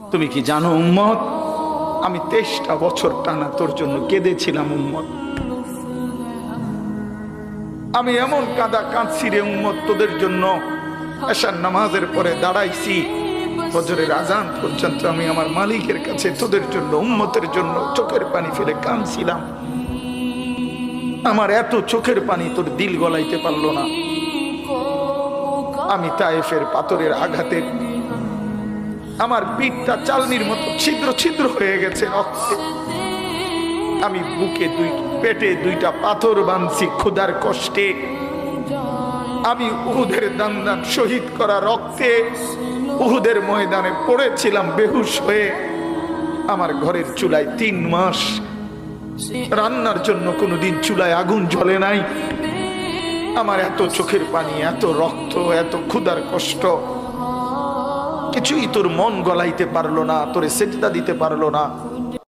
তুমি কি জানো উম্মত, আমি 23টা বছর টানা তোর জন্য কেঁদেছিলাম উম্মত। আমি এমন কাঁদা কাঁদছি রে উম্মত তোদের জন্য। এশার নামাজের পরে দাঁড়াইছি, ফজরের আজান পর্যন্ত আমি আমার মালিকের কাছে তোদের জন্য, উম্মতের জন্য চোখের পানি ফেলে কাঁদছিলাম। আমার এত চোখের পানি তোর দিল গলাইতে পারলো না। আমি তায়েফের পাথরের আঘাতে আমার পিঠটা চালনির মতো ছিদ্র ছিদ্র হয়ে গেছে রক্তে। আমি বুকে পেটে 2টা পাথর বাঁধছি ক্ষুধার কষ্টে। আমি উহুদের দান দান শহীদ করা রক্তে উহুদের ময়দানে পড়েছিলাম বেহুশ হয়ে। আমার ঘরের চুলায় 3 মাস রান্নার জন্য কোনোদিন চুলায় আগুন জ্বলে নাই। আমার এত চোখের পানি, এত রক্ত, এত ক্ষুধার কষ্ট, কিছুই তোর মন গলাইতে পারলো না, তোরে সেজদা দিতে পারলো না।